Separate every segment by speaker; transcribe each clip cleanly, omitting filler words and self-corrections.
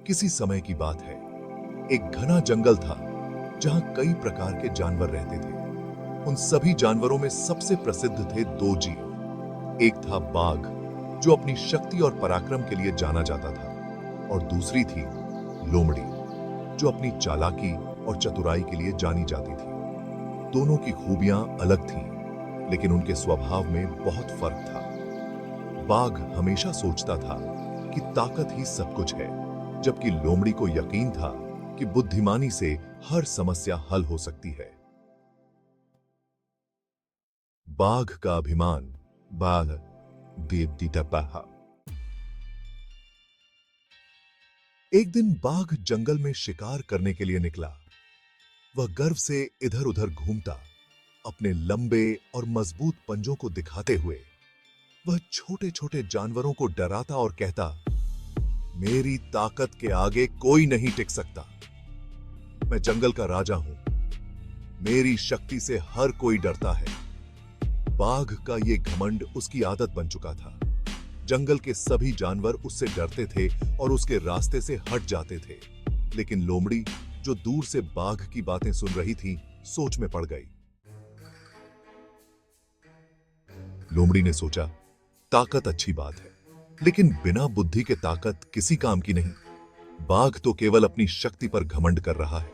Speaker 1: किसी समय की बात है। एक घना जंगल था जहां कई प्रकार के जानवर रहते थे। उन सभी जानवरों में सबसे प्रसिद्ध थे दो जीव। एक था बाघ, जो अपनी शक्ति और पराक्रम के लिए जाना जाता था, और दूसरी थी लोमड़ी, जो अपनी चालाकी और चतुराई के लिए जानी जाती थी। दोनों की खूबियां अलग थीं, लेकिन उनके स्वभाव में बहुत फर्क था। बाघ हमेशा सोचता था कि ताकत ही सब कुछ है, जबकि लोमड़ी को यकीन था कि बुद्धिमानी से हर समस्या हल हो सकती है। बाघ का अभिमान। बाघ बेदीटपहा। एक दिन बाघ जंगल में शिकार करने के लिए निकला। वह गर्व से इधर-उधर घूमता, अपने लंबे और मजबूत पंजों को दिखाते हुए। वह छोटे-छोटे जानवरों को डराता और कहता, मेरी ताकत के आगे कोई नहीं टिक सकता। मैं जंगल का राजा हूं। मेरी शक्ति से हर कोई डरता है। बाघ का यह घमंड उसकी आदत बन चुका था। जंगल के सभी जानवर उससे डरते थे और उसके रास्ते से हट जाते थे। लेकिन लोमड़ी, जो दूर से बाघ की बातें सुन रही थी, सोच में पड़ गई। लोमड़ी ने सोचा, ताकत अच्छी बात है, लेकिन बिना बुद्धि के ताकत किसी काम की नहीं। बाघ तो केवल अपनी शक्ति पर घमंड कर रहा है,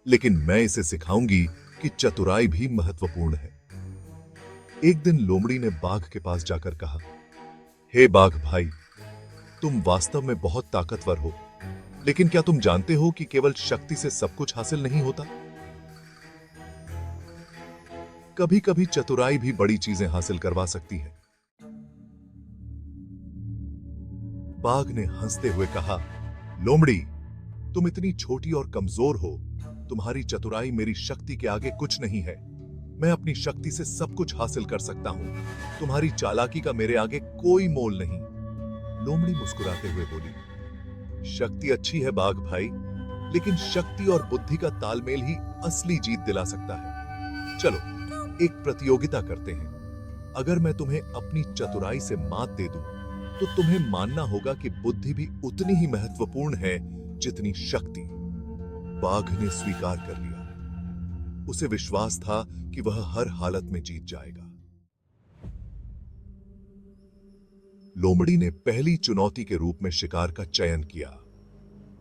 Speaker 1: लेकिन मैं इसे सिखाऊंगी कि चतुराई भी महत्वपूर्ण है। एक दिन लोमड़ी ने बाघ के पास जाकर कहा, हे बाघ भाई, तुम वास्तव में बहुत ताकतवर हो, लेकिन क्या तुम जानते हो कि केवल शक्ति से सब कुछ हासिल नहीं होता? कभी-कभी चतुराई भी बड़ी चीजें हासिल करवा सकती है। बाघ ने हंसते हुए कहा, लोमड़ी, तुम इतनी छोटी और कमजोर हो। तुम्हारी चतुराई मेरी शक्ति के आगे कुछ नहीं है। मैं अपनी शक्ति से सब कुछ हासिल कर सकता हूं। तुम्हारी चालाकी का मेरे आगे कोई मोल नहीं। लोमड़ी मुस्कुराते हुए बोली, शक्ति अच्छी है बाघ भाई, लेकिन शक्ति और बुद्धि का तालमेल ही असली जीत दिला सकता है। चलो, एक प्रतियोगिता करते हैं। अगर मैं तुम्हें अपनी चतुराई से मात दे दूं, तो तुम्हें मानना होगा कि बुद्धि भी उतनी ही महत्वपूर्ण है जितनी शक्ति। बाघ ने स्वीकार कर लिया। उसे विश्वास था कि वह हर हालत में जीत जाएगा। लोमड़ी ने पहली चुनौती के रूप में शिकार का चयन किया।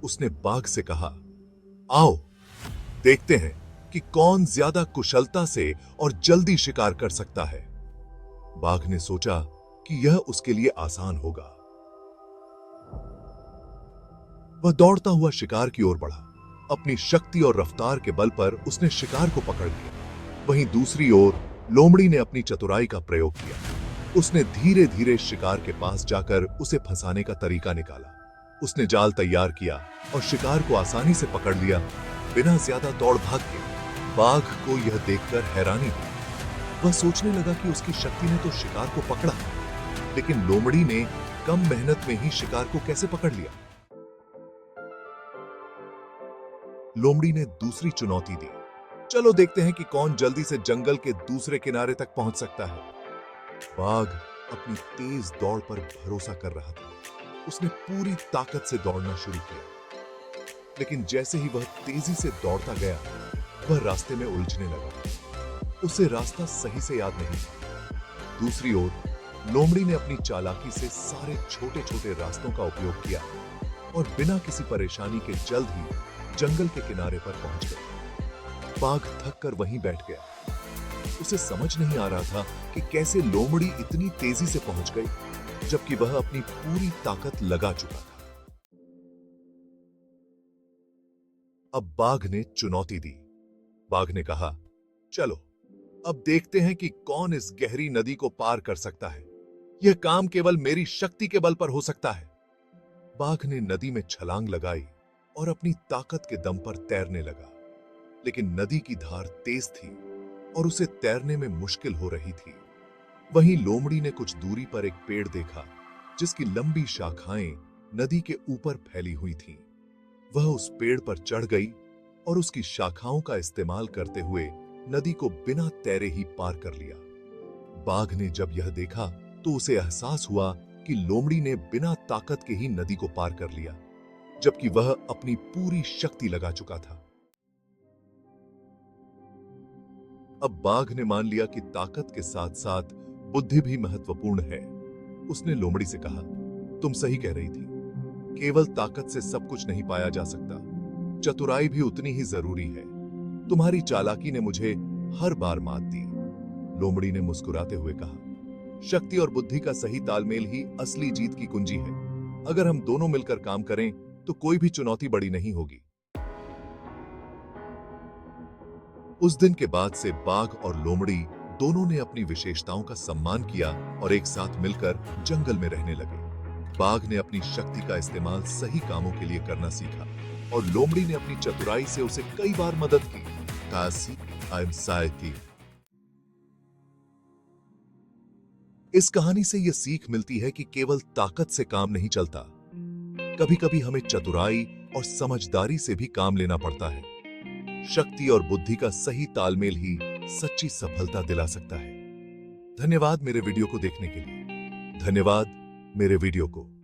Speaker 1: उसने बाघ से कहा, आओ, देखते हैं कि कौन ज्यादा कुशलता से और जल्दी शिकार कर सकता है। बाघ ने सोचा कि यह उसके लिए आसान होगा। वह दौड़ता हुआ शिकार की ओर बढ़ा। अपनी शक्ति और रफ्तार के बल पर उसने शिकार को पकड़ लिया। वहीं दूसरी ओर लोमड़ी ने अपनी चतुराई का प्रयोग किया। उसने धीरे-धीरे शिकार के पास जाकर उसे फंसाने का तरीका निकाला। उसने जाल तैयार किया और शिकार को आसानी से पकड़ लिया, बिना ज्यादा दौड़ भाग के। बाघ को यह देखकर हैरानी हुई। वह सोचने लगा कि उसकी शक्ति ने तो शिकार को पकड़ा, लेकिन लोमड़ी ने कम मेहनत में ही शिकार को कैसे पकड़ लिया। लोमड़ी ने दूसरी चुनौती दी। चलो देखते हैं कि कौन जल्दी से जंगल के दूसरे किनारे तक पहुंच सकता है। बाघ अपनी तेज दौड़ पर भरोसा कर रहा था। उसने पूरी ताकत से दौड़ना शुरू किया, लेकिन जैसे ही वह तेजी से दौड़ता गया, वह रास्ते में उलझने लगा। उसे रास्ता सही से याद नहीं था। दूसरी ओर लोमड़ी ने अपनी चालाकी से सारे छोटे-छोटे रास्तों का उपयोग किया और बिना किसी परेशानी के जल्द ही जंगल के किनारे पर पहुंच गया। बाघ थक कर वहीं बैठ गया। उसे समझ नहीं आ रहा था कि कैसे लोमड़ी इतनी तेजी से पहुंच गई, जबकि वह अपनी पूरी ताकत लगा चुका था। अब बाघ ने चुनौती दी। बाघ ने कहा, चलो, अब देखते हैं कि कौन इस गहरी नदी को पार कर सकता है। यह काम केवल मेरी शक्ति के बल पर हो सकता है। बाघ ने नदी में छलांग लगाई और अपनी ताकत के दम पर तैरने लगा, लेकिन नदी की धार तेज थी और उसे तैरने में मुश्किल हो रही थी। वहीं लोमड़ी ने कुछ दूरी पर एक पेड़ देखा, जिसकी लंबी शाखाएं नदी के ऊपर फैली हुई थीं। वह उस पेड़ पर चढ़ गई और उसकी शाखाओं का इस्तेमाल करते हुए नदी को बिना तैरे ही पार कर लिया। बाघ ने जब यह देखा तो उसे एहसास हुआ कि लोमड़ी ने बिना ताकत के ही नदी को पार कर लिया। जबकि वह अपनी पूरी शक्ति लगा चुका था। अब बाघ ने मान लिया कि ताकत के साथ साथ बुद्धि भी महत्वपूर्ण है। उसने लोमड़ी से कहा, तुम सही कह रही थी, केवल ताकत से सब कुछ नहीं पाया जा सकता, चतुराई भी उतनी ही जरूरी है। तुम्हारी चालाकी ने मुझे हर बार मात दी। लोमड़ी ने मुस्कुराते हुए कहा, शक्ति और बुद्धि का सही तालमेल ही असली जीत की कुंजी है। अगर हम दोनों मिलकर काम करें तो कोई भी चुनौती बड़ी नहीं होगी। उस दिन के बाद से बाघ और लोमड़ी दोनों ने अपनी विशेषताओं का सम्मान किया और एक साथ मिलकर जंगल में रहने लगे। बाघ ने अपनी शक्ति का इस्तेमाल सही कामों के लिए करना सीखा और लोमड़ी ने अपनी चतुराई से उसे कई बार मदद की। इस कहानी से यह सीख मिलती है कि केवल ताकत से काम नहीं चलता, कभी-कभी हमें चतुराई और समझदारी से भी काम लेना पड़ता है। शक्ति और बुद्धि का सही तालमेल ही सच्ची सफलता दिला सकता है। धन्यवाद मेरे वीडियो को देखने के लिए। धन्यवाद मेरे वीडियो को